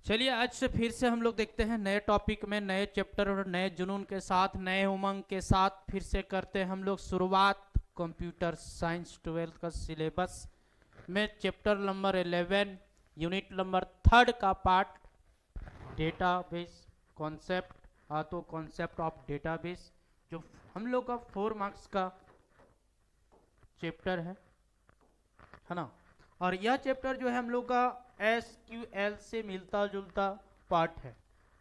चलिए आज से फिर से हम लोग देखते हैं नए टॉपिक में, नए चैप्टर और नए जुनून के साथ, नए उमंग के साथ फिर से करते हैं हम लोग शुरुआत कंप्यूटर साइंस 12th का सिलेबस में चैप्टर नंबर 11 यूनिट नंबर 3 का पार्ट डेटाबेस कॉन्सेप्ट, तो कॉन्सेप्ट ऑफ डेटाबेस जो हम लोग का 4 मार्क्स का चैप्टर है ना। और यह चैप्टर जो है हम लोग का SQL से मिलता जुलता पार्ट है,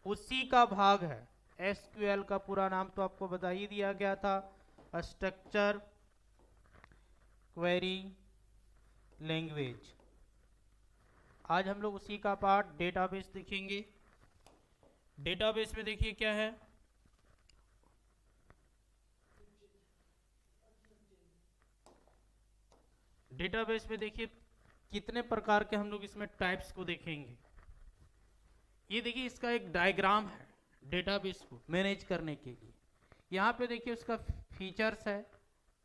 उसी का भाग है। SQL का पूरा नाम तो आपको बता ही दिया गया था, स्ट्रक्चर क्वेरी लैंग्वेज। आज हम लोग उसी का पार्ट डेटाबेस देखेंगे। डेटाबेस में देखिए क्या है, डेटाबेस में देखिए कितने प्रकार के हम लोग इसमें टाइप्स को देखेंगे। ये देखिए इसका एक डायग्राम है डेटाबेस को मैनेज करने के लिए। यहाँ पे देखिए उसका फीचर्स है,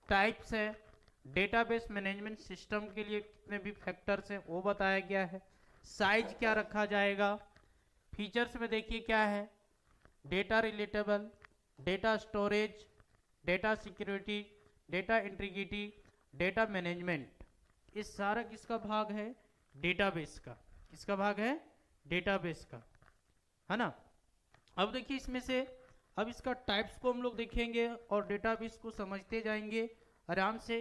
टाइप्स है, डेटाबेस मैनेजमेंट सिस्टम के लिए कितने भी फैक्टर्स हैं वो बताया गया है, साइज क्या रखा जाएगा। फीचर्स में देखिए क्या है, data relatable, data storage, data security, data integrity, data management. इस सारा किसका भाग है, डेटाबेस का। किसका भाग है, डेटाबेस का, है ना। अब देखिए इसमें से अब इसका टाइप्स को हम लोग देखेंगे और डेटाबेस को समझते जाएंगे आराम से।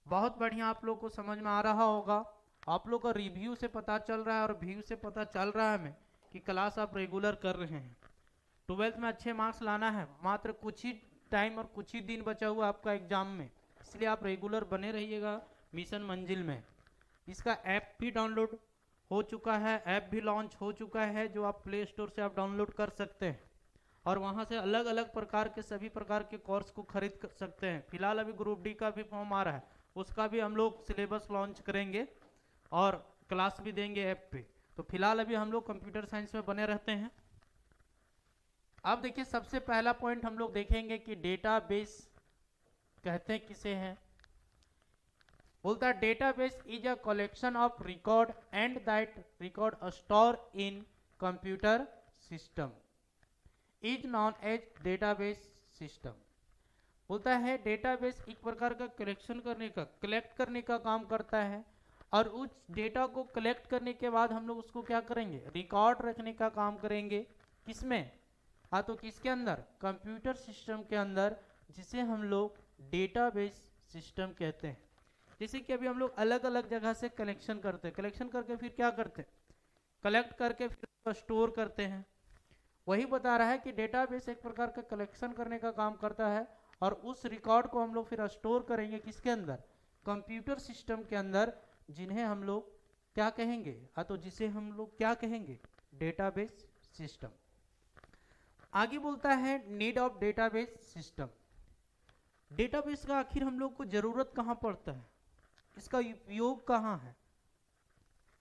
बहुत बढ़िया आप लोग को समझ में आ रहा होगा। आप लोग का रिव्यू से पता चल रहा है और व्यू से पता चल रहा है हमें कि क्लास आप रेगुलर कर रहे हैं। 12th में अच्छे मार्क्स लाना है, मात्र कुछ ही टाइम और कुछ ही दिन बचा हुआ आपका एग्जाम में, इसलिए आप रेगुलर बने रहिएगा मिशन मंजिल में। इसका ऐप भी डाउनलोड हो चुका है, ऐप भी लॉन्च हो चुका है, जो आप प्ले स्टोर से आप डाउनलोड कर सकते हैं और वहां से अलग अलग प्रकार के सभी प्रकार के कोर्स को खरीद सकते हैं। फिलहाल अभी ग्रुप डी का भी फॉर्म आ रहा है, उसका भी हम लोग सिलेबस लॉन्च करेंगे और क्लास भी देंगे ऐप पे। तो फिलहाल अभी हम लोग कंप्यूटर साइंस में बने रहते हैं। अब देखिए सबसे पहला पॉइंट हम लोग देखेंगे कि डेटाबेस कहते हैं किसे हैं। बोलता है database is a collection of record and that record store in computer system is known as database system. बोलता है डेटाबेस एक प्रकार का कलेक्शन करने का, कलेक्ट करने का काम करता है और उस डेटा को कलेक्ट करने के बाद हम लोग उसको क्या करेंगे, रिकॉर्ड रखने का काम करेंगे। किसमें, तो किसके अंदर, कंप्यूटर सिस्टम के अंदर, जिसे हम लोग डेटाबेस सिस्टम कहते हैं। जैसे कि अभी हम लोग अलग अलग जगह से कलेक्शन करते हैं, कलेक्शन करके फिर क्या करते हैं, कलेक्ट करके फिर स्टोर करते हैं। वही बता रहा है कि डेटाबेस एक प्रकार का कलेक्शन करने का काम करता है और उस रिकॉर्ड को हम लोग फिर स्टोर करेंगे किसके अंदर, कंप्यूटर सिस्टम के अंदर, जिन्हें हम लोग क्या कहेंगे, तो जिसे हम लोग क्या कहेंगे, डेटाबेस सिस्टम। आगे बोलता है need of database system. Database का आखिर हम लोग को जरूरत कहाँ पड़ता है, इसका उपयोग कहाँ है।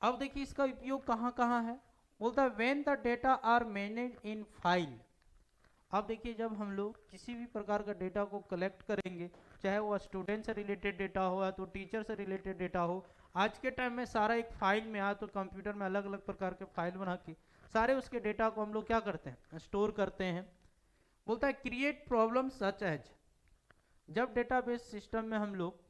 अब देखिए इसका उपयोग कहाँ कहाँ है। बोलता है when the data are manage in file. अब देखिए जब हम लोग किसी भी प्रकार का डेटा को कलेक्ट करेंगे, चाहे वो स्टूडेंट से रिलेटेड डेटा हो या तो टीचर से रिलेटेड डेटा हो, आज के टाइम में सारा एक फाइल में, तो कंप्यूटर में अलग अलग प्रकार के फाइल बना के सारे उसके डेटा को हम लोग क्या करते हैं, स्टोर करते हैं। बोलता है क्रिएट प्रॉब्लम सच एज। जब डेटाबेस सिस्टम में हम लोग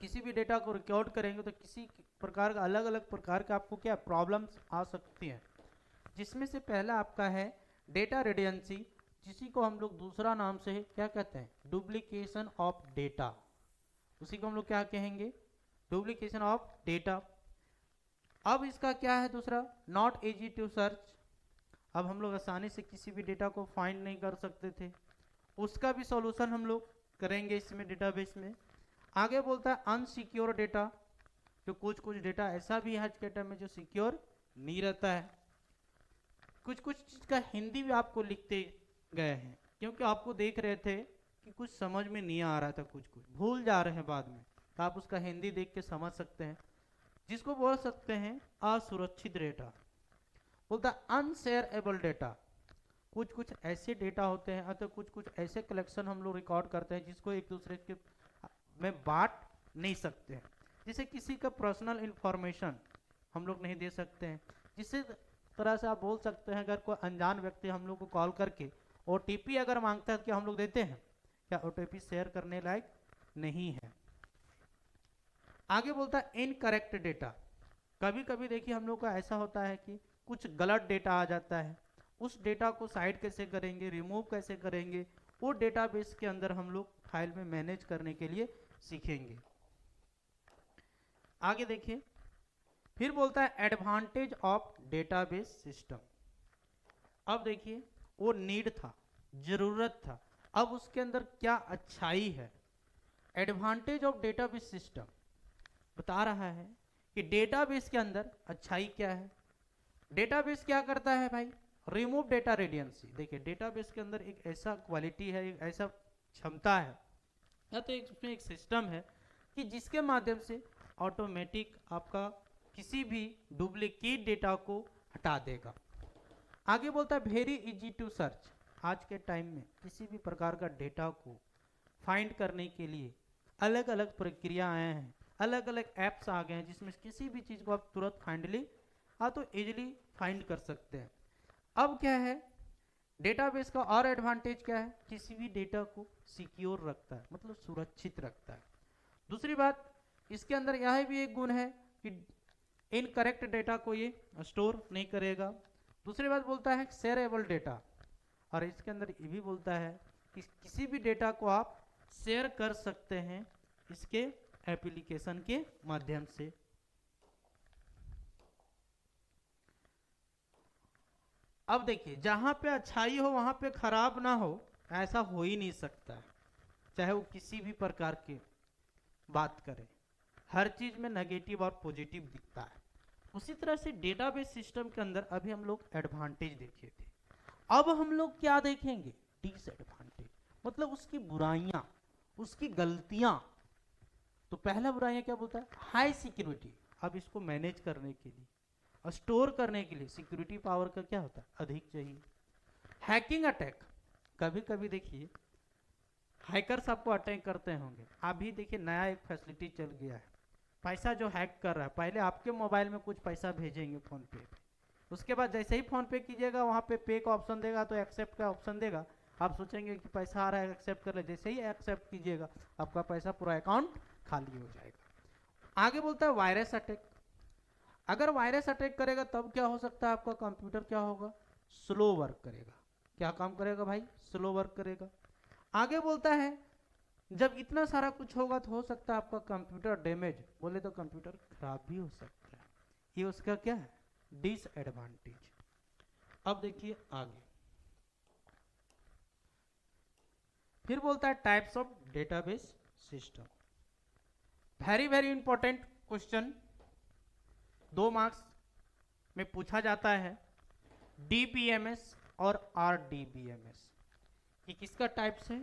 किसी भी डेटा को रिकॉर्ड करेंगे तो किसी प्रकार का अलग अलग प्रकार का आपको क्या प्रॉब्लम्स आ सकती हैं, जिसमें से पहला आपका है डेटा रिडंडेंसी, जिसी को हम लोग दूसरा नाम से क्या कहते हैं, डुप्लीकेशन ऑफ डेटा। उसी को हम लोग क्या कहेंगे, डुप्लीकेशन ऑफ डेटा। अब इसका क्या है दूसरा, नॉट इजी टू सर्च। अब हम लोग आसानी से किसी भी डेटा को फाइंड नहीं कर सकते थे, उसका भी सॉल्यूशन हम लोग करेंगे इसमें डेटाबेस में। आगे बोलता है अनसिक्योर डेटा, जो कुछ डेटा ऐसा भी है आज के टाइम में जो सिक्योर नहीं रहता है। कुछ चीज का हिंदी भी आपको लिखते गए हैं, क्योंकि आपको देख रहे थे कि कुछ समझ में नहीं आ रहा था, कुछ भूल जा रहे हैं बाद में, तो आप उसका हिंदी देख के समझ सकते हैं, जिसको बोल सकते हैं असुरक्षित डेटा। बोलता है अनशेयरेबल डेटा, कुछ ऐसे डेटा होते हैं, तो कुछ ऐसे कलेक्शन हम लोग रिकॉर्ड करते हैं जिसको एक दूसरे के में बांट नहीं सकते हैं। जैसे किसी का पर्सनल इंफॉर्मेशन हम लोग नहीं दे सकते हैं, जिससे तरह से आप बोल सकते हैं, अगर कोई अनजान व्यक्ति हम लोग को कॉल करके OTP अगर मांगता है तो क्या हम लोग देते हैं? क्या OTP शेयर करने लायक नहीं है। आगे बोलता है इनकरेक्ट डेटा। कभी कभी देखिए हम लोग का ऐसा होता है कि कुछ गलत डेटा आ जाता है, उस डेटा को साइड कैसे करेंगे, रिमूव कैसे करेंगे, वो डेटाबेस के अंदर हम लोग फाइल में मैनेज करने के लिए सीखेंगे। आगे देखिए, फिर बोलता है एडवांटेज ऑफ डेटाबेस सिस्टम। अब देखिए वो नीड था, जरूरत था, अब उसके अंदर क्या अच्छाई है। एडवांटेज ऑफ डेटाबेस सिस्टम बता रहा है कि डेटाबेस के अंदर अच्छाई क्या है। डेटाबेस क्या करता है भाई? Remove data redundancy. देखिए डेटाबेस के अंदर एक ऐसा क्वालिटी है, एक ऐसा क्षमता है या तो इसमें एक सिस्टम है कि जिसके माध्यम से ऑटोमेटिक आपका किसी भी डुप्लीकेट डेटा को हटा देगा। आगे बोलता है वेरी इजी टू सर्च। आज के टाइम में किसी भी प्रकार का डेटा को फाइंड करने के लिए अलग अलग प्रक्रिया आए हैं, अलग अलग ऐप्स आ गए हैं जिसमें किसी भी चीज़ को आप तुरंत फाइंडली तो इजीली फाइंड कर सकते हैं। अब क्या है डेटाबेस का और एडवांटेज क्या है? किसी भी डेटा को सिक्योर रखता है, मतलब सुरक्षित रखता है। दूसरी बात इसके अंदर यह भी एक गुण है कि इनकरेक्ट डेटा को ये स्टोर नहीं करेगा। दूसरी बात बोलता है शेयरेबल डेटा, और इसके अंदर ये भी बोलता है कि किसी भी डेटा को आप शेयर कर सकते हैं इसके एप्लीकेशन के माध्यम से। अब देखिए जहां पे अच्छाई हो वहां पे खराब ना हो, ऐसा हो ही नहीं सकता है, चाहे वो किसी भी प्रकार की बात करें। हर चीज में नेगेटिव और पॉजिटिव दिखता है। उसी तरह से डेटाबेस सिस्टम के अंदर अभी हम लोग एडवांटेज देखे थे, अब हम लोग क्या देखेंगे? डिसएडवांटेज, मतलब उसकी बुराइयां, उसकी गलतियां। तो पहला बुराइयां क्या बोलता है? High security. अब इसको मैनेज करने के लिए और स्टोर करने के लिए सिक्योरिटी पावर का क्या होता है? अधिक चाहिए। हैकिंग अटैक, कभी कभी देखिए हैकर्स आपको अटैक करते होंगे। अभी देखिए नया एक फैसिलिटी चल गया है, पैसा जो हैक कर रहा है पहले आपके मोबाइल में कुछ पैसा भेजेंगे फोन पे, उसके बाद जैसे ही फोन पे कीजिएगा वहां पे पे का ऑप्शन देगा तो एक्सेप्ट का ऑप्शन देगा, आप सोचेंगे कि पैसा आ रहा है एक्सेप्ट कर ले, जैसे ही एक्सेप्ट कीजिएगा आपका पैसा पूरा अकाउंट खाली हो जाएगा। आगे बोलता है वायरस अटैक। अगर वायरस अटैक करेगा तब क्या हो सकता है? आपका कंप्यूटर क्या होगा? स्लो वर्क करेगा। क्या काम करेगा भाई? स्लो वर्क करेगा। आगे बोलता है जब इतना सारा कुछ होगा तो हो सकता है आपका कंप्यूटर डैमेज, बोले तो कंप्यूटर खराब भी हो सकता है। ये उसका क्या है? डिसएडवांटेज। अब देखिए आगे फिर बोलता है types of database system. Very very important question 2 marks में पूछा जाता है। DBMS और RDBMS, ये किसका टाइप्स है?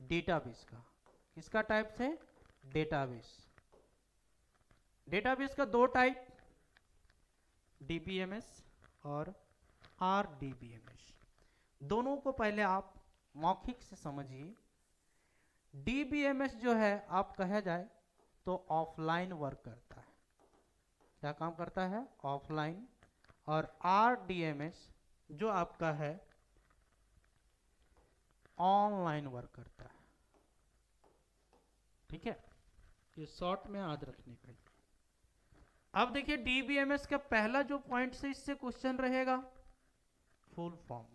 डेटाबेस का। किसका टाइप्स है? डेटाबेस। डेटाबेस का 2 टाइप, DBMS और RDBMS। दोनों को पहले आप मौखिक से समझिए। DBMS जो है आप कहा जाए तो ऑफलाइन वर्क करता है। क्या काम करता है? ऑफलाइन। और RDMS जो आपका है ऑनलाइन वर्क करता है। ठीक है, ये शॉर्ट में याद रखने का। अब देखिए DBMS का पहला जो पॉइंट से इससे क्वेश्चन रहेगा, फुल फॉर्म।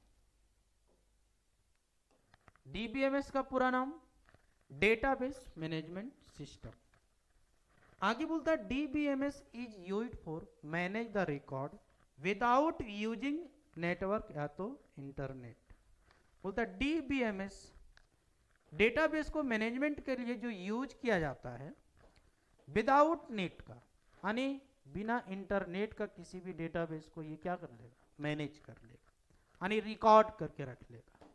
DBMS का पूरा नाम डेटाबेस मैनेजमेंट सिस्टम। आगे बोलता है DBMS is used for manage the record without using network या तो इंटरनेट। बोलता है DBMS डेटाबेस को मैनेजमेंट के लिए जो यूज किया जाता है विदाउट नेट का, यानी बिना इंटरनेट का किसी भी डेटाबेस को ये क्या कर लेगा? मैनेज कर लेगा, यानी रिकॉर्ड करके रख लेगा।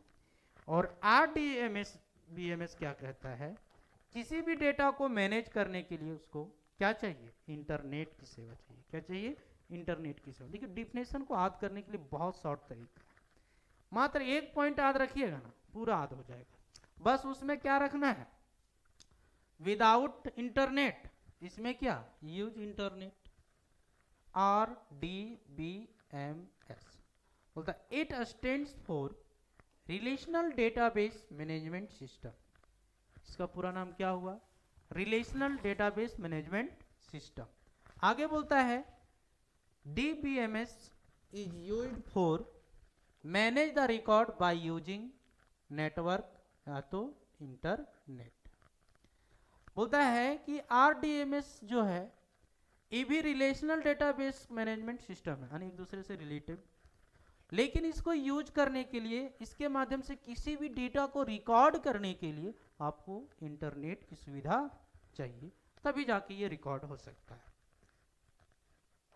और RDBMS क्या कहता है? किसी भी डेटा को मैनेज करने के लिए उसको क्या चाहिए? इंटरनेट की सेवा चाहिए। क्या चाहिए? इंटरनेट की सेवा। देखिए डिफिनेशन को याद करने के लिए बहुत शॉर्ट तरीका है, मात्र एक पॉइंट याद रखिएगा ना पूरा याद हो जाएगा। बस उसमें क्या रखना है? Without internet. इसमें क्या? Use internet. RDBMS। बोलता it stands for relational database management system. इसका पूरा नाम क्या हुआ? Relational database management system. आगे बोलता है DBMS is used for manage the record by using network या तो इंटरनेट। बोलता है कि RDMS जो है ये भी रिलेशनल डेटाबेस मैनेजमेंट सिस्टम है, यानी एक दूसरे से रिलेटेड, लेकिन इसको यूज करने के लिए, इसके माध्यम से किसी भी डेटा को रिकॉर्ड करने के लिए आपको इंटरनेट की सुविधा चाहिए, तभी जाके ये रिकॉर्ड हो सकता है।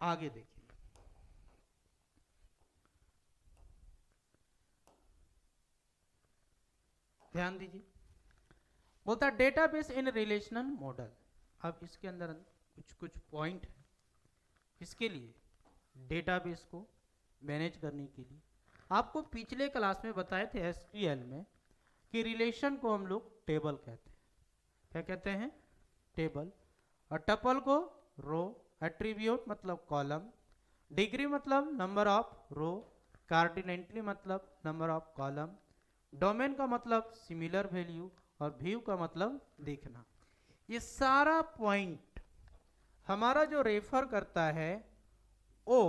आगे देखिए, ध्यान दीजिए, बोलता है डेटाबेस इन रिलेशनल मॉडल। अब इसके अंदर कुछ पॉइंट है इसके लिए, डेटाबेस को मैनेज करने के लिए। आपको पिछले क्लास में बताए थे SQL में कि रिलेशन को हम लोग टेबल कहते हैं। क्या कहते हैं? टेबल। और टपल को रो, एट्रीब्यूट मतलब कॉलम, डिग्री मतलब नंबर ऑफ रो, कार्डिनेंटली मतलब नंबर ऑफ कॉलम, डोमेन का मतलब सिमिलर वैल्यू, और व्यू का मतलब देखना। ये सारा पॉइंट हमारा जो रेफर करता है वो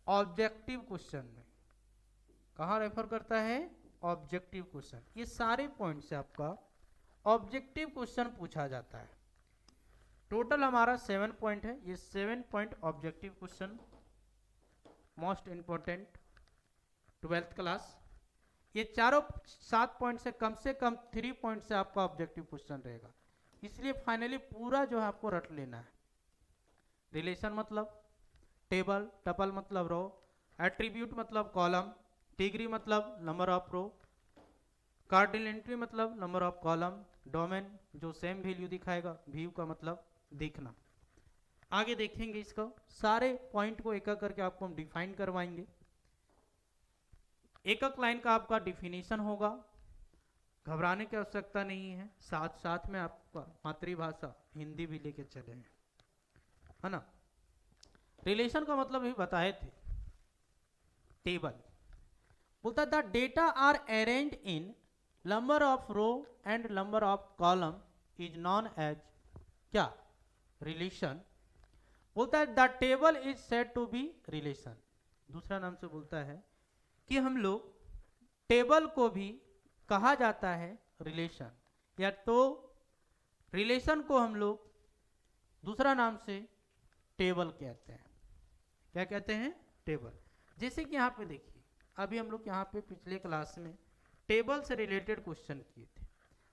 ऑब्जेक्टिव क्वेश्चन में। कहाँ रेफर करता है? Objective question. ये सारे पॉइंट से आपका ऑब्जेक्टिव क्वेश्चन पूछा जाता है। टोटल हमारा 7 पॉइंट है। ये 7 point objective question, most important 12th class. ये चारों 7 पॉइंट से कम 3 पॉइंट से आपका ऑब्जेक्टिव क्वेश्चन रहेगा। इसलिए फाइनली पूरा जो है आपको रट लेना है। रिलेशन मतलब टेबल, टपल मतलब रो, एट्रीब्यूट मतलब कॉलम, डिग्री मतलब नंबर ऑफ रो, कार्डिनेंटली मतलब नंबर ऑफ कॉलम, डोमेन जो सेम वैल्यू दिखाएगा, व्यू का मतलब देखना। आगे देखेंगे इसको, सारे पॉइंट को एक एक करके आपको हम डिफाइन करवाएंगे। एक एक लाइन का आपका डिफिनीशन होगा, घबराने की आवश्यकता नहीं है। साथ साथ में आपका मातृभाषा हिंदी भी लेके चले हैं, है ना। रिलेशन का मतलब भी बताए थे, टेबल। बोलता the data are arranged in number of row and number of column is known as क्या? रिलेशन। बोलता है the table is said to be relation. दूसरा नाम से बोलता है कि हम लोग टेबल को भी कहा जाता है रिलेशन, या तो रिलेशन को हम लोग दूसरा नाम से टेबल कहते हैं। क्या कहते हैं? टेबल। जैसे कि यहाँ पे देखिए, अभी हम लोग यहाँ पे पिछले क्लास में टेबल से रिलेटेड क्वेश्चन किए थे।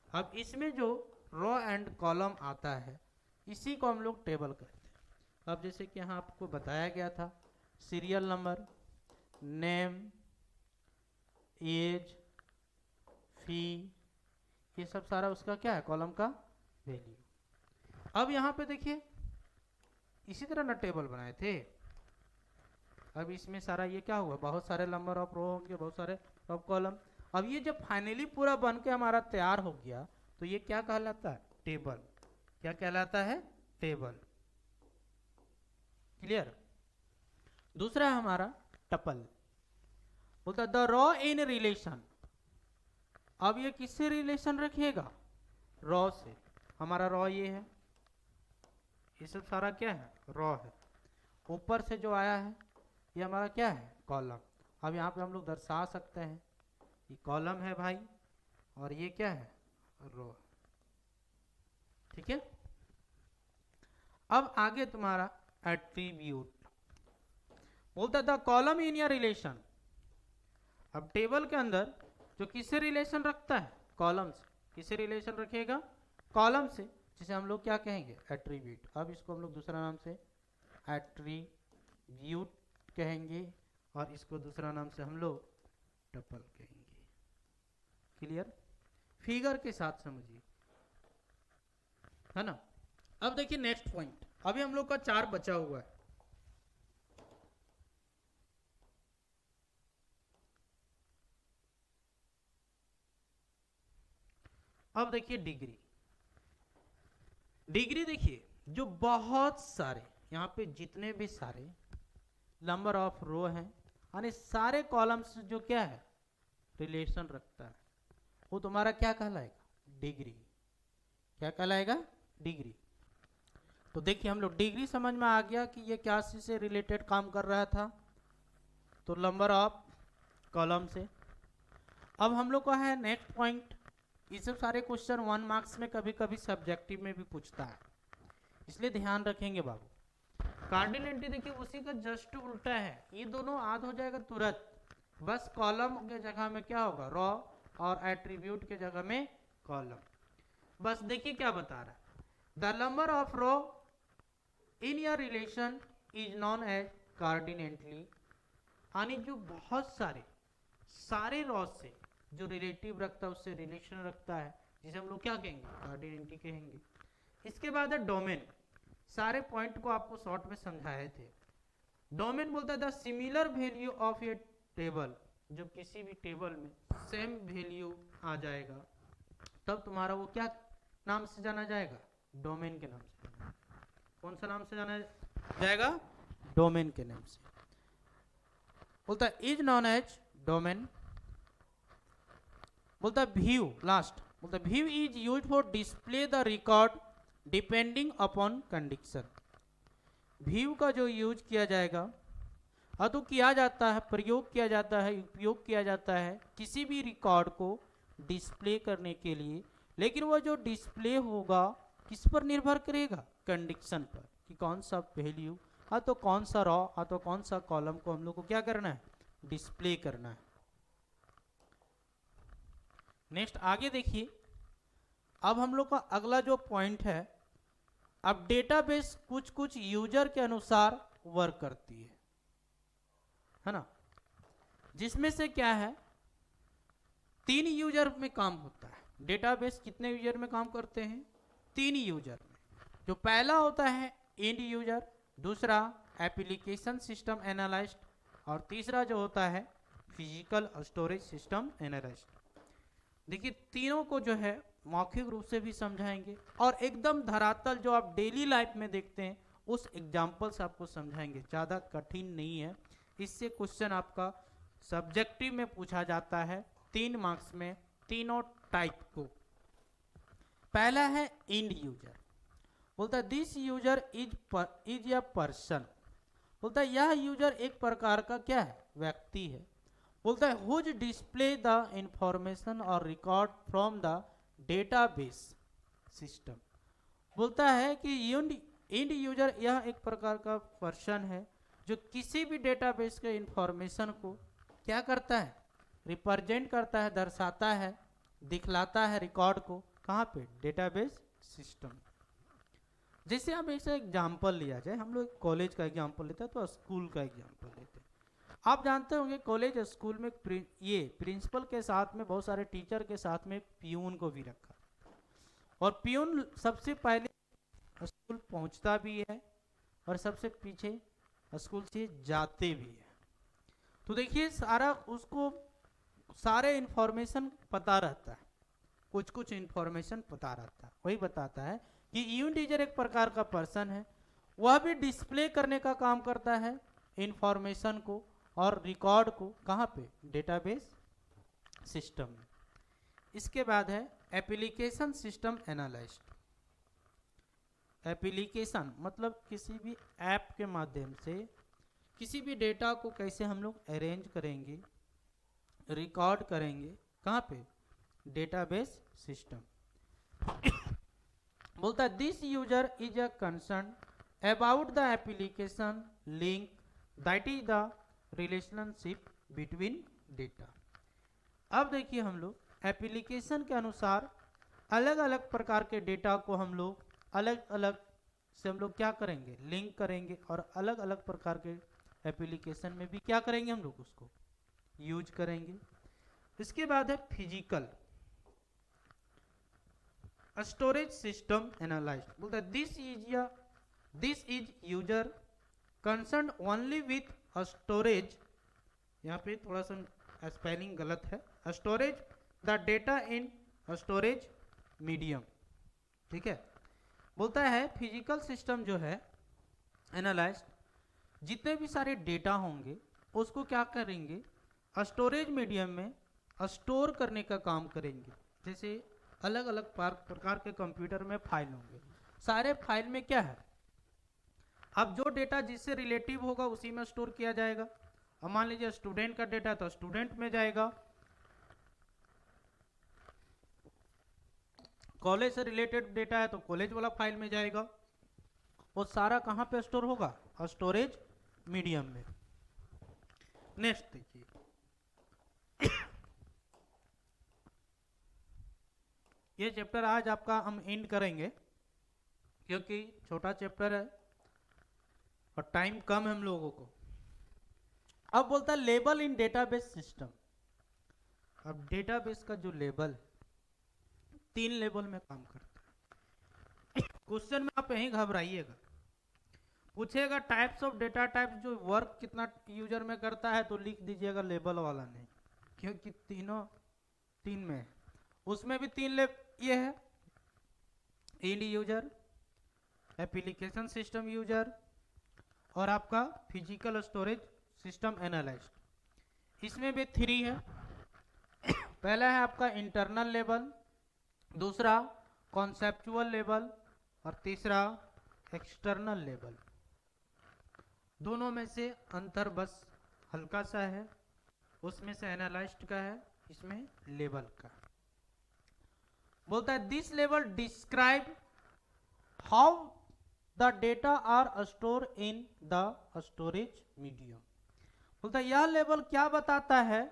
अब इसमें जो रो एंड कॉलम आता है इसी को हम लोग टेबल कहते हैं। अब जैसे कि यहाँ आपको बताया गया था, सीरियल नंबर, नेम, एज, फी, ये सब सारा उसका क्या है? कॉलम का वैल्यू। अब यहाँ पे देखिए, इसी तरह ना टेबल बनाए थे। अब इसमें सारा ये क्या हुआ? बहुत सारे नंबर ऑफ रो होंगे, बहुत सारे ऑफ कॉलम। अब ये जब फाइनली पूरा बन के हमारा तैयार हो गया तो ये क्या कहलाता है? टेबल। क्या कहलाता है? टेबल। क्लियर? दूसरा है हमारा टपल। बोलता द रो इन रिलेशन। अब ये किससे रिलेशन रखिएगा? रो से। हमारा रो ये है, ये सब सारा क्या है? रो है। ऊपर से जो आया है ये हमारा क्या है? कॉलम। अब यहाँ पे हम लोग दर्शा सकते हैं ये कॉलम है भाई, और ये क्या है? रो। ठीक है। अब आगे तुम्हारा एट्रीब्यूट। बोलता the column in your relation. अब टेबल के अंदर जो किससे रिलेशन रखता है? कॉलम से। किससे रिलेशन रखेगा? कॉलम से, जिसे हम लोग क्या कहेंगे? एट्रीब्यूट। अब इसको हम लोग दूसरा नाम से एट्रीब्यूट कहेंगे, और इसको दूसरा नाम से हम लोग टपल कहेंगे। क्लियर? फिगर के साथ समझिए, है ना। अब देखिए नेक्स्ट पॉइंट, अभी हम लोग का 4 बचा हुआ है। अब देखिए डिग्री। डिग्री देखिए, जो बहुत सारे यहाँ पे जितने भी सारे नंबर ऑफ रो हैं यानी सारे कॉलम्स जो क्या है रिलेशन रखता है, वो तुम्हारा क्या कहलाएगा डिग्री। क्या कहलाएगा डिग्री। तो देखिए हम लोग डिग्री समझ में आ गया कि ये क्या से रिलेटेड काम कर रहा था, तो नंबर ऑफ कॉलम से। अब हम लोग का है नेक्स्ट पॉइंट, ये सब सारे क्वेश्चन 1 मार्क्स में कभी कभी सब्जेक्टिव में भी पूछता है, इसलिए ध्यान रखेंगे बाबू। कार्डिनलिटी देखिए उसी का जस्ट उल्टा है, ये दोनों आद हो जाएगा तुरंत, बस कॉलम के जगह में क्या होगा रॉ और एट्रीब्यूट के जगह में कॉलम। बस देखिए क्या बता रहा है, the number of row in your relation is known as cardinality, यानी जो बहुत सारे रॉ से जो रिलेटिव रखता है उससे रिलेशन रखता है, जिसे हम लोग क्या कहेंगे कार्डिनेटली कहेंगे। इसके बाद है डोमेन, सारे पॉइंट को आपको शॉर्ट में समझाए थे। डोमेन बोलता है the similar value of A table, जब किसी भी टेबल में सेम वैल्यू आ जाएगा तब तुम्हारा वो क्या नाम से जाना जाएगा डोमेन के नाम से। कौन सा नाम से जाना जाएगा डोमेन के नाम से। बोलता है इज नॉन एज डोमेन। बोलता है व्यू लास्ट, बोलता है view is used for display the record depending upon condition. View का जो यूज किया जाएगा तो किया जाता है, प्रयोग किया जाता है, उपयोग किया जाता है किसी भी रिकॉर्ड को डिस्प्ले करने के लिए, लेकिन वो जो डिस्प्ले होगा किस पर निर्भर करेगा कंडीशन पर, कि कौन सा वैल्यू तो कौन सा रॉ तो कौन सा कॉलम को हम लोग को क्या करना है डिस्प्ले करना है। नेक्स्ट आगे देखिए, अब हम लोग का अगला जो पॉइंट है, अब डेटाबेस कुछ कुछ यूजर के अनुसार वर्क करती है ना, जिसमें से क्या है 3 यूजर में काम होता है। डेटाबेस कितने यूजर में काम करते हैं 3 यूजर में। जो पहला होता है एंड यूजर, दूसरा एप्लीकेशन सिस्टम एनालिस्ट, और तीसरा जो होता है फिजिकल स्टोरेज सिस्टम एनालिस्ट। देखिए तीनों को जो है मौखिक रूप से भी समझाएंगे और एकदम धरातल जो आप डेली लाइफ में देखते हैं उस एग्जाम्पल से आपको समझाएंगे, ज़्यादा कठिन नहीं है। इससे क्वेश्चन आपका सब्जेक्टिव में पूछा जाता है 3 मार्क्स में, तीनों टाइप को। पहला है एंड यूजर, बोलता है this user is a person, बोलता है यह यूजर एक प्रकार का क्या है व्यक्ति है। बोलता है हुज डिस्प्ले द इंफॉर्मेशन और record from the database system. बोलता है कि एंड यूजर यह एक प्रकार का पर्सन है जो किसी भी डेटाबेस के इंफॉर्मेशन को क्या करता है रिप्रेजेंट करता है, दर्शाता है, दिखलाता है रिकॉर्ड को, कहाँ पे डेटाबेस सिस्टम। जैसे हम एक एग्जाम्पल लिया जाए, हम लोग कॉलेज का एग्जाम्पल लेते हैं तो स्कूल का एग्जाम्पल लेते हैं। आप जानते होंगे कॉलेज स्कूल में ये प्रिंसिपल के साथ में बहुत सारे टीचर के साथ में पियून को भी रखा, और पियून सबसे पहले स्कूल पहुंचता भी है और सबसे पीछे स्कूल से जाते भी है। तो देखिए सारा उसको सारे इंफॉर्मेशन पता रहता है, कुछ कुछ इंफॉर्मेशन पता रहता है। वही बताता है कि यूनिट टीचर एक प्रकार का पर्सन है, वह भी डिस्प्ले करने का काम करता है इंफॉर्मेशन को और रिकॉर्ड को, कहाँ पे डेटाबेस सिस्टम में। इसके बाद है एप्लीकेशन सिस्टम एनालिस्ट। एप्लीकेशन मतलब किसी भी ऐप के माध्यम से किसी भी डेटा को कैसे हम लोग अरेंज करेंगे, रिकॉर्ड करेंगे, कहाँ पे डेटाबेस सिस्टम। बोलता है this user is a concern about the application link that is the relationship between data. अब देखिए हम लोग एप्लीकेशन के अनुसार अलग अलग प्रकार के डेटा को हम लोग अलग अलग से हम लोग क्या करेंगे लिंक करेंगे, और अलग अलग प्रकार के एप्लीकेशन में भी क्या करेंगे हम लोग उसको यूज करेंगे। इसके बाद है फिजिकल स्टोरेज सिस्टम एनालाइज्ड। बोलता है this is user concern only with storage, यहाँ पे थोड़ा सा स्पेलिंग गलत है, storage the data in storage medium, ठीक है। बोलता है फिजिकल सिस्टम जो है एनालाइज्ड, जितने भी सारे डेटा होंगे उसको क्या करेंगे, स्टोरेज मीडियम में स्टोर करने का काम करेंगे। जैसे अलग अलग प्रकार के कंप्यूटर में फाइल होंगे, सारे फाइल में क्या है, अब जो डेटा जिससे रिलेटिव होगा उसी में स्टोर किया जाएगा। अब मान लीजिए स्टूडेंट का डेटा तो स्टूडेंट में जाएगा, कॉलेज से रिलेटेड डेटा है तो कॉलेज वाला फाइल में जाएगा। वो सारा कहां पे स्टोर होगा, स्टोरेज मीडियम में। नेक्स्ट देखिए, ये चैप्टर आज आपका हम एंड करेंगे क्योंकि छोटा चैप्टर है और टाइम कम है हम लोगों को। अब बोलता है लेबल इन डेटाबेस सिस्टम। अब डेटाबेस का जो लेबल 3 लेवल में काम करता है। क्वेश्चन में आप यहीं घबराइएगा, पूछेगा टाइप्स ऑफ डेटा टाइप्स, जो वर्क कितना यूजर में करता है तो लिख दीजिएगा लेबल वाला नहीं, क्योंकि तीन में है। उसमें भी 3 ये है, and user, application system user और आपका फिजिकल स्टोरेज सिस्टम एनालाइस्ट। इसमें भी 3 है। पहला है आपका इंटरनल लेवल, दूसरा कॉन्सेप्चुअल लेवल और तीसरा एक्सटर्नल लेवल। दोनों में से अंतर बस हल्का सा है, उसमें से एनालाइस्ट का है, इसमें लेवल का। बोलता है this level describe how the data are store in the storage medium. बोलता है यह लेवल क्या बताता है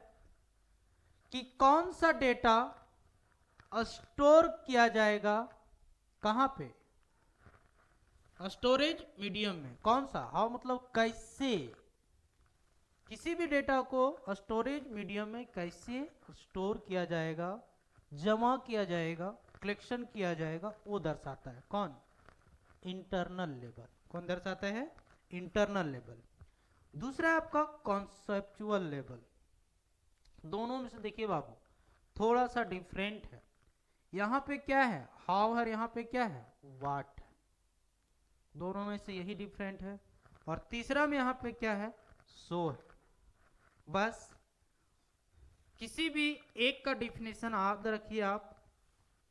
कि कौन सा डेटा स्टोर किया जाएगा, कहां पे, स्टोरेज मीडियम में। कौन सा, हाउ मतलब कैसे, किसी भी डेटा को स्टोरेज मीडियम में कैसे स्टोर किया जाएगा, जमा किया जाएगा, कलेक्शन किया जाएगा, वो दर्शाता है कौन, इंटरनल लेवल। कौन दर्शाता है, इंटरनल लेवल। दूसरा आपका कॉन्सेप्चुअल लेवल। दोनों में से देखिए बाबू थोड़ा सा डिफरेंट है। यहां पे क्या है, हाउ है, यहां पे क्या है, व्हाट है। दोनों में से यही डिफरेंट है। और तीसरा में यहां पे क्या है, सो है। बस किसी भी एक का डिफिनेशन याद रखिए आप,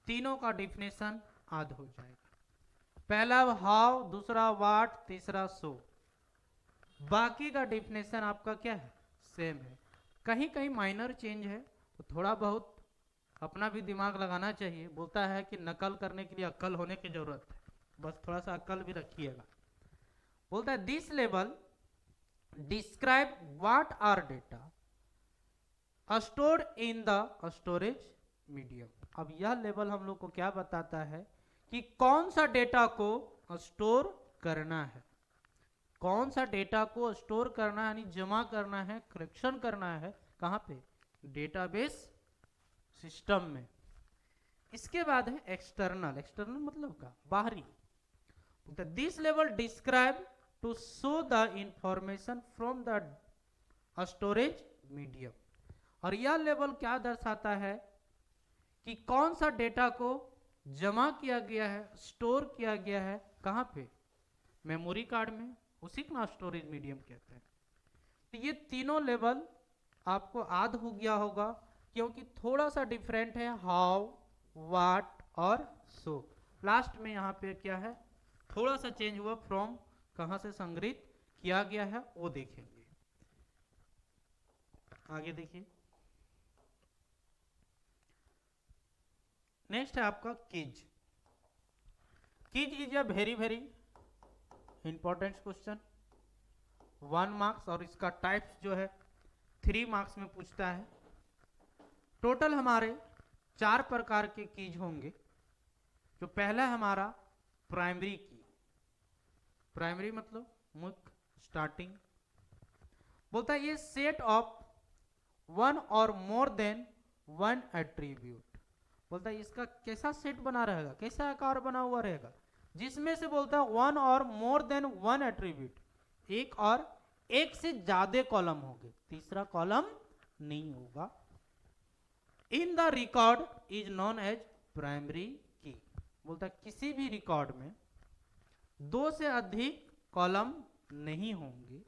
तीनों का डिफिनेशन याद हो जाएगा। पहला हाउ, दूसरा व्हाट, तीसरा सो। बाकी का डिफिनेशन आपका क्या है, सेम है। कहीं कहीं माइनर चेंज है तो थोड़ा बहुत अपना भी दिमाग लगाना चाहिए। बोलता है कि नकल करने के लिए अक्ल होने की जरूरत है, बस थोड़ा सा अक्ल भी रखिएगा। बोलता है this level describe what are data stored in the storage medium. अब यह लेवल हम लोग को क्या बताता है कि कौन सा डेटा को स्टोर करना है, कौन सा डेटा को स्टोर करना है, यानी जमा करना है, कलेक्शन करना है, कहां पे, डेटाबेस सिस्टम में। इसके बाद है एक्सटर्नल। एक्सटर्नल मतलब का बाहरी। This level describe to show the information from the storage medium. और यह लेवल क्या दर्शाता है कि कौन सा डेटा को जमा किया गया है, स्टोर किया गया है, कहां पे, मेमोरी कार्ड में, उसी को स्टोरेज मीडियम कहते हैं। तो ये तीनों लेवल आपको याद हो गया होगा, क्योंकि थोड़ा सा डिफरेंट है, हाउ, व्हाट और सो। लास्ट में यहाँ पे क्या है, थोड़ा सा चेंज हुआ, फ्रॉम कहां से संग्रहित किया गया है वो देखेंगे। आगे देखिए, नेक्स्ट है आपका keys. Keys is a very very important question, 1 marks, और इसका टाइप्स जो है 3 मार्क्स में पूछता है। टोटल हमारे 4 प्रकार के कीज होंगे। जो पहला हमारा प्राइमरी की, प्राइमरी मतलब मुख्य, स्टार्टिंग। बोलता है ये सेट ऑफ 1 और मोर देन 1 एट्रीब्यूट। बोलता है इसका कैसा सेट बना रहेगा, कैसा आकार बना हुआ रहेगा, जिसमें से बोलता है 1 और मोर देन 1 एट्रीब्यूट, एक और एक से ज्यादा कॉलम होंगे, तीसरा कॉलम नहीं होगा। In the record is known as primary key. बोलता है किसी भी रिकॉर्ड में 2 से अधिक कॉलम नहीं होंगे,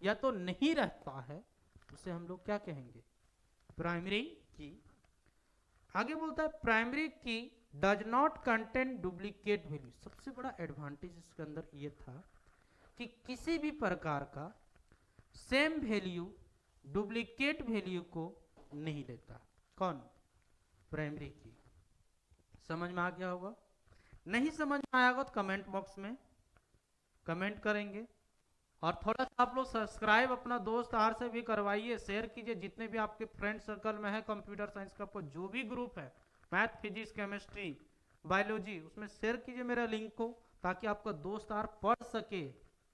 या तो नहीं रहता है, उसे हम लोग क्या कहेंगे, प्राइमरी की। आगे बोलता है प्राइमरी की does not contain duplicate value. सबसे बड़ा एडवांटेज इसके अंदर ये था कि किसी भी प्रकार का सेम वैल्यू डुप्लीकेट वैल्यू को नहीं लेता। कौन, प्राइमरी की। समझ में आ गया होगा, नहीं समझ में आया होगा तो कमेंट बॉक्स में कमेंट करेंगे। और थोड़ा सा आप लोग सब्सक्राइब अपना दोस्त आर से भी करवाइए, शेयर कीजिए, जितने भी आपके फ्रेंड सर्कल में है कंप्यूटर साइंस का जो भी ग्रुप है, मैथ फिजिक्स केमिस्ट्री बायोलॉजी, उसमें शेयर कीजिए मेरा लिंक को, ताकि आपका दोस्त आर पढ़ सके,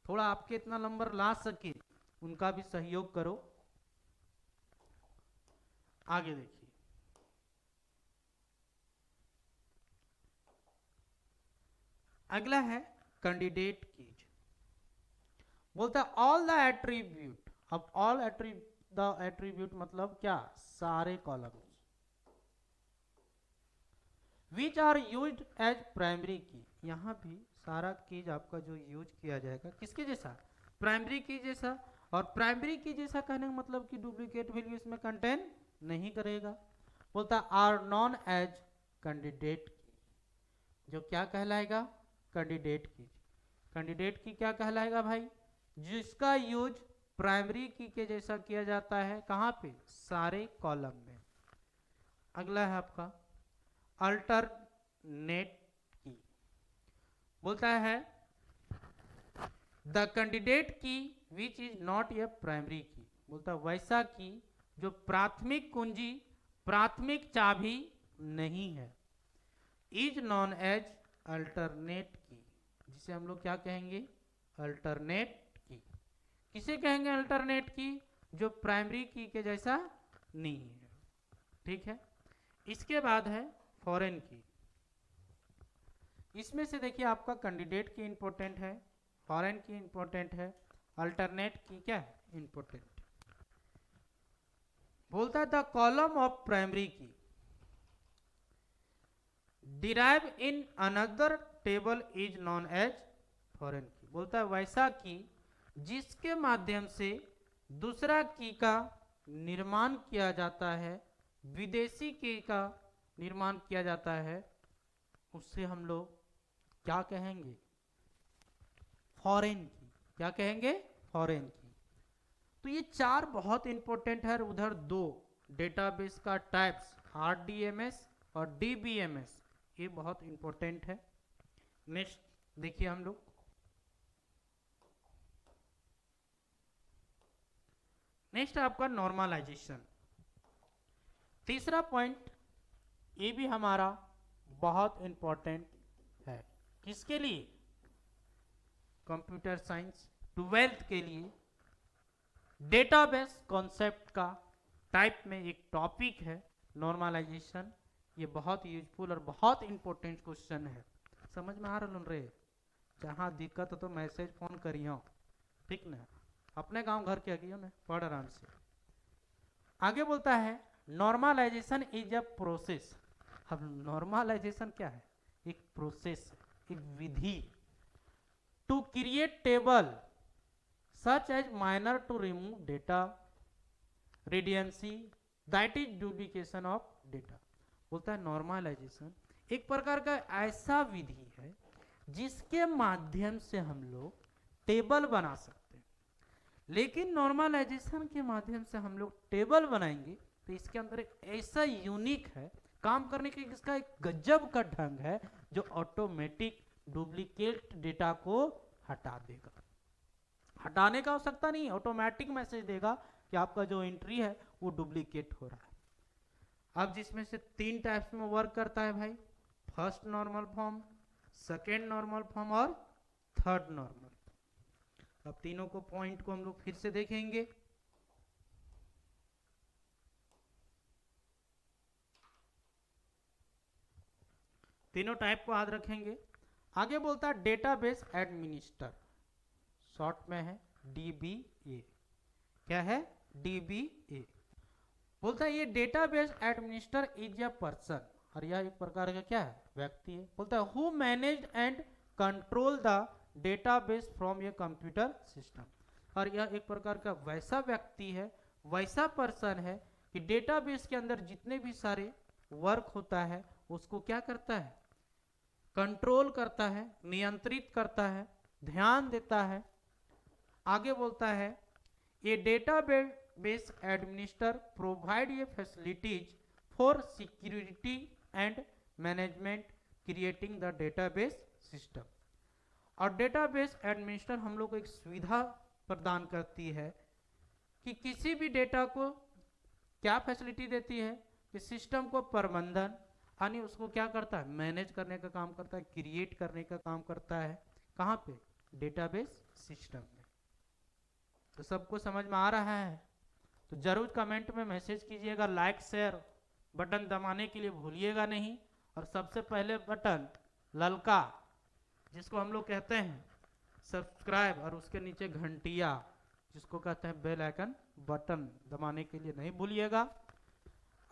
थोड़ा आपके इतना नंबर ला सके, उनका भी सहयोग करो। आगे देखिए, अगला है कैंडिडेट कीज। बोलता है ऑल द एट्रीब्यूट। अब ऑल द एट्रीब्यूट मतलब क्या, सारे columns which are used as primary key. यहां भी सारा कीज आपका जो यूज किया जाएगा किसके जैसा, प्राइमरी की जैसा। और प्राइमरी की जैसा कहने का मतलब कि डुप्लीकेट वैल्यू इसमें कंटेन नहीं करेगा। बोलता है आर नॉन एज कैंडिडेट की, जो क्या कहलाएगा, कैंडिडेट की। कैंडिडेट की क्या कहलाएगा भाई, जिसका यूज प्राइमरी की के जैसा किया जाता है, कहां पे, सारे कॉलम में। अगला है आपका अल्टरनेट की। बोलता है द कैंडिडेट की which is not a primary key. बोलता है वैसा की जो प्राथमिक कुंजी, प्राथमिक चाबी नहीं है, इज नॉन एज अल्टरनेट की, जिसे हम लोग क्या कहेंगे, अल्टरनेट की। किसे कहेंगे अल्टरनेट की, जो प्राइमरी की के जैसा नहीं है। ठीक है, इसके बाद है फॉरेन की। इसमें से देखिए आपका कैंडिडेट की इंपॉर्टेंट है, फॉरेन की इंपॉर्टेंट है, अल्टरनेट की क्या है, इंपॉर्टेंट। बोलता है the column of primary key derive in another table is known as foreign key. बोलता है वैसा की जिसके माध्यम से दूसरा की का निर्माण किया जाता है, विदेशी की का निर्माण किया जाता है, उससे हम लोग क्या कहेंगे, फॉरेन की। क्या कहेंगे, फॉरेन की। तो ये चार बहुत इंपॉर्टेंट है। उधर दो डेटाबेस का टाइप्स, आरडीएमएस और डीबीएमएस, ये बहुत इंपॉर्टेंट है। नेक्स्ट देखिए हम लोग, नेक्स्ट आपका नॉर्मलाइजेशन। तीसरा पॉइंट, ये भी हमारा बहुत इंपॉर्टेंट है, किसके लिए, कंप्यूटर साइंस 12th के लिए। डेटाबेस कॉन्सेप्ट का टाइप में एक टॉपिक है नॉर्मलाइजेशन। ये बहुत यूजफुल और बहुत इंपॉर्टेंट क्वेश्चन है। समझ में आ रहा रे, जहाँ दिक्कत हो तो मैसेज फोन करियो, ठीक ना, अपने गांव घर के आगे ना, पढ़ आराम से। आगे बोलता है नॉर्मलाइजेशन इज अ प्रोसेस। अब नॉर्मलाइजेशन क्या है, एक प्रोसेस, एक विधि, to create table such as minor to remove data redundancy that is duplication of data। बोलता है नॉर्मलाइजेशन एक प्रकार का ऐसा विधि है जिसके माध्यम से हम लोग टेबल बना सकते हैं। लेकिन नॉर्मलाइजेशन के माध्यम से हम लोग टेबल बनाएंगे तो इसके अंदर एक ऐसा यूनिक है काम करने के, इसका एक गजब का ढंग है जो ऑटोमेटिक डुप्लीकेट डेटा को हटा देगा। हटाने का आवश्यकता नहीं, ऑटोमेटिक मैसेज देगा कि आपका जो एंट्री है वो डुप्लीकेट हो रहा है। अब जिसमें से 3 टाइप्स में वर्क करता है भाई, first normal form, second normal form और थर्ड नॉर्मल। अब तीनों को पॉइंट को हम लोग फिर से देखेंगे। तीनों टाइप को याद रखेंगे। आगे बोलता है डेटाबेस एडमिनिस्टर, शॉर्ट में है डीबीए। क्या है, डीबीए। बोलता है ये database administer is a person, और यह एक प्रकार का क्या है, व्यक्ति है। बोलता है who manage and control the database from a computer system. और यह एक प्रकार का वैसा व्यक्ति है, वैसा पर्सन है कि डेटाबेस के अंदर जितने भी सारे वर्क होता है उसको क्या करता है, कंट्रोल करता है, नियंत्रित करता है, ध्यान देता है। आगे बोलता है a database administer provide a facilities for security and management creating the database system. और डेटाबेस एडमिनिस्टर हम लोग को एक सुविधा प्रदान करती है कि किसी भी डेटा को क्या फैसिलिटी देती है कि सिस्टम को प्रबंधन यानी उसको क्या करता है, मैनेज करने का काम करता है, क्रिएट करने का काम करता है। कहाँ पे, डेटाबेस सिस्टम में। तो सबको समझ में आ रहा है? तो जरूर कमेंट में मैसेज कीजिएगा, लाइक शेयर बटन दबाने के लिए भूलिएगा नहीं। और सबसे पहले बटन ललका जिसको हम लोग कहते हैं सब्सक्राइब, और उसके नीचे घंटिया जिसको कहते हैं बेल आइकन बटन दबाने के लिए नहीं भूलिएगा।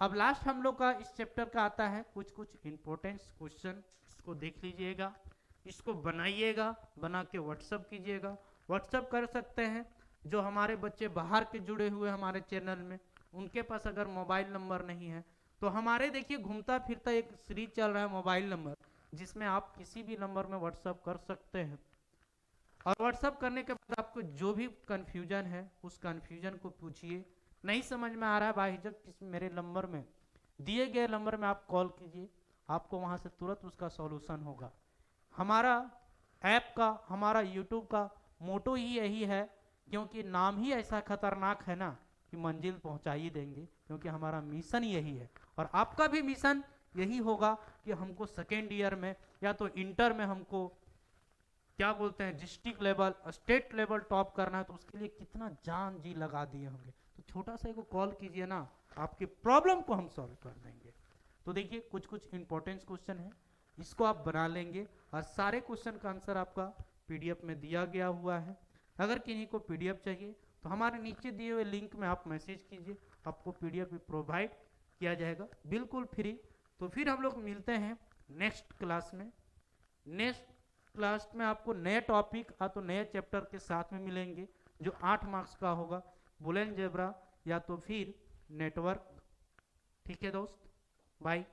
अब लास्ट हम लोग का इस चैप्टर का आता है कुछ इंपॉर्टेंट क्वेश्चन, इसको देख लीजिएगा, इसको बनाइएगा, बना के व्हाट्सअप कीजिएगा। व्हाट्सअप कर सकते हैं जो हमारे बच्चे बाहर के जुड़े हुए हमारे चैनल में, उनके पास अगर मोबाइल नंबर नहीं है तो हमारे देखिए घूमता फिरता एक सीरीज चल रहा है मोबाइल नंबर, जिसमें आप किसी भी नंबर में व्हाट्सअप कर सकते हैं। और व्हाट्सअप करने के बाद आपको जो भी कंफ्यूजन है उस कंफ्यूजन को पूछिए। नहीं समझ में आ रहा है भाई जब किस मेरे नंबर में दिए गए नंबर में आप कॉल कीजिए, आपको वहां से तुरंत उसका सॉल्यूशन होगा। हमारा ऐप का, हमारा यूट्यूब का मोटो ही यही है, क्योंकि नाम ही ऐसा खतरनाक है ना कि मंजिल पहुंचा ही देंगे, क्योंकि हमारा मिशन यही है। और आपका भी मिशन यही होगा कि हमको सेकेंड ईयर में या तो इंटर में हमको क्या बोलते हैं district level, state level top करना है, तो उसके लिए कितना जान जी लगा दिए होंगे। तो छोटा सा को कॉल कीजिए ना, आपकी प्रॉब्लम को हम सॉल्व कर देंगे। तो देखिए कुछ इंपॉर्टेंट क्वेश्चन है, इसको आप बना लेंगे और सारे क्वेश्चन का आंसर आपका पीडीएफ में दिया गया हुआ है। अगर किन्हीं को पीडीएफ चाहिए तो हमारे नीचे दिए हुए लिंक में आप मैसेज कीजिए, आपको पीडीएफ भी प्रोवाइड किया जाएगा बिल्कुल फ्री। तो फिर हम लोग मिलते हैं नेक्स्ट क्लास में। नेक्स्ट क्लास में आपको नए टॉपिक तो नए चैप्टर के साथ में मिलेंगे जो 8 मार्क्स का होगा, बुल एंड जेब्रा या तो फिर नेटवर्क। ठीक है दोस्त, बाय।